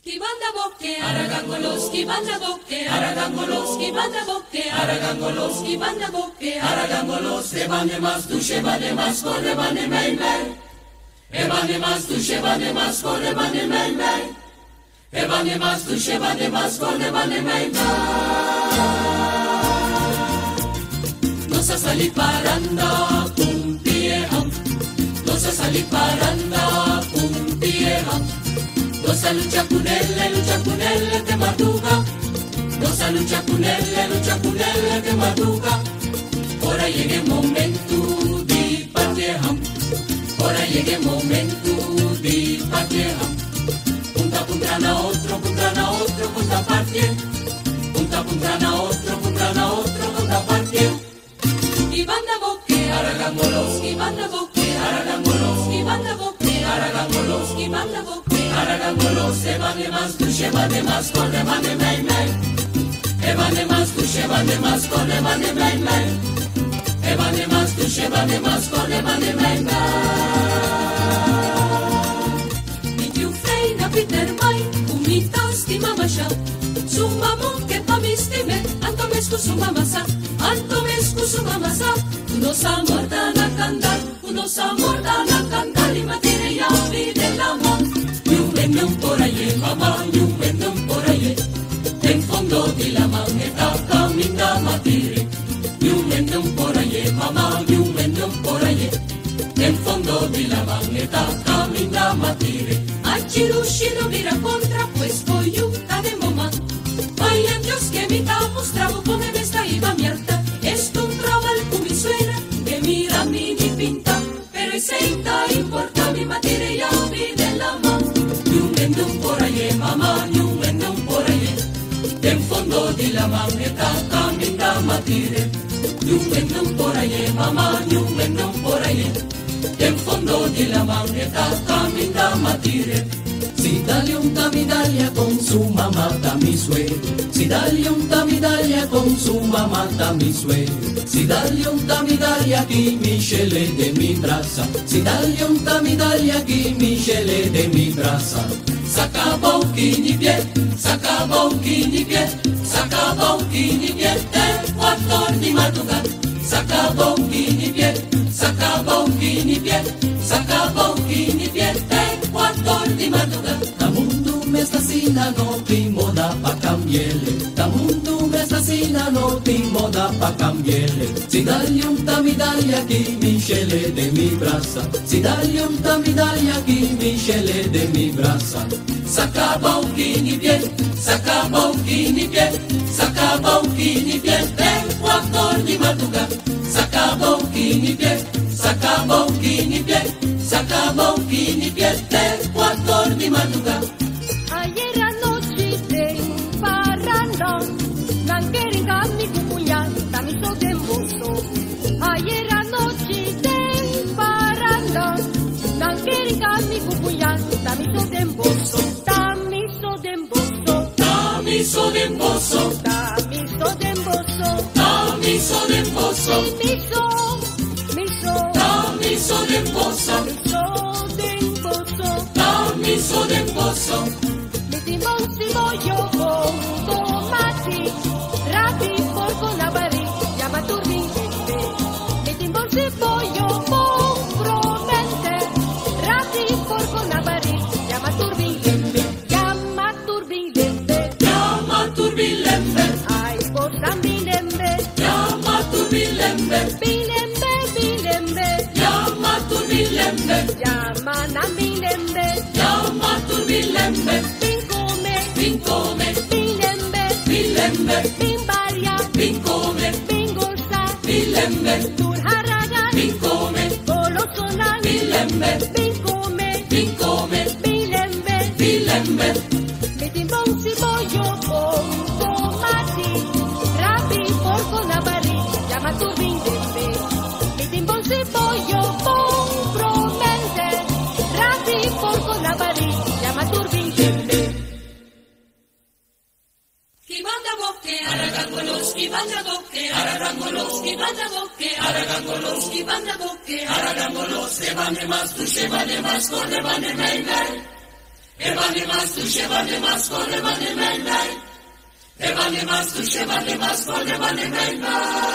Kibanda boke, aragangolos, kibanda boke, aragangolos, kibanda boke, aragangolos, kibanda boke, aragangolos, evane mas, duše vane mas, kore vane mej mej. Evane mas, duše vane mas, kore vane mej mej. Evane mas, duše vane mas, kore vane mej mej. Nos ha salido paranda, un pie ham. Nos ha salido paranda, un pie ham. Cosa lucha con elle te madruga. Cosa lucha con elle te madruga. Ora llega el momento di partire. Ora llega el momento di partire. Punta punta otro, punta partire. Punta punta otro, punta partire. Y banda boque, aragangolos, y banda boque, aragangolos, y banda boque, aragangolos, y banda boque. Aragangolos, evane mas, duše vane mas, kore vane mej mej. Evane mas, duše vane mas, kore vane mej mej. Evane mas, duše vane mas, kore vane mej mej. Mitiu freina Peter mai, umitaasti mamasha. Summamu ke pamistime, antomesku sumamasa. Antomesku sumamasa. Uno sa morda na cantar, uno sa morda na cantar. Y matire llavi dell'amor. Yum por allí, mamá, yum por allí. En fondo de la maneta camina matire. Yum por allí, mamá, yum por allí. En fondo de la maneta camina matire. Achiruscino mira contra, pues voy yuta de mamá. Vaya Dios que mi mostravo come me sta iba mierda. Esto un traval con mi suegra que mira mi ni pinta. Pero es senta importa mi matire ya vi de la mano. Yum por allí, mamá, yum por allí. En fondo de la maneta camina matire. Yum por allí, mamá, yum por allí. En fondo de la maneta camina matire. Si dale unta medaglia con su mamá da mi suegro. Si dale unta medaglia con su mamá da mi suegro. Si dale unta medaglia chi mi scele de mi brasa. Si dale unta medaglia chi mi scele de mi brasa. S'acaba un chini pie, s'acaba un chini pie, s'acaba un chini pie, te 4 di madrugada. S'acaba un chini pie, s'acaba un chini pie, s'acaba un chini pie, te 4 di madrugada. Da mundo me stasina no ti moda pa cambiele. Da mundo me stasina no ti moda pa cambiele. Si dagli unta medaglia chi mi scele de mi brasa. Si dagli unta medaglia chi mi scele de mi brasa. S'acaba un chini pie, s'acaba un chini pie, s'acaba un chini pie, te 4 di madrugada. S'acaba un chini pie, s'acaba un chini pie, s'acaba un chini pie, te 4 di madrugada. Ayer anoche en parrandón, nanquerin mi cucuñán, tamiso de mozo. Ayer anoche en parrandón, nanquerin mi cucuñán, tamiso de mozo. Tamiso de mozo, Tamiso de embozo, tamiso de mozo. tamiso de embozo, Miso, miso, tamiso de embozo, miso de mozo. tamiso de embozo. Mi timón si voy yo con tomate, rapi por con avari, llama tu rinque. Mi timón si voy yo con promente, rapi por con avari, llama tu rinque. Llama tu rinque, Llama turbilembe, ay por tambilembe, llama turbilembe, bilembe, bilembe, llama turbilembe, llama namilembe, llama turbilembe. pincome, Pincome, bilembe, bilembe, bimbaria, pincome, bingosa, bilembe, turharagan, pincome, golosonal, bilembe, pincome, pincome, bilembe, bilembe. mi timbón si voy yo con tomate, rapi por con avari, llama tu bilembe, mi timbón si voy yo con promente, rapi por con avari, llama tu bilembe. Kibanda boke, aragangolos, kibanda boke, aragangolos, kibanda boke, aragangolos, kibanda boke, aragangolos, evane mas, duše vane mas, kore vane mej mej. Evane mas tu shevane mas kore vane menai. Evane mas tu shevane mas kore vane menai.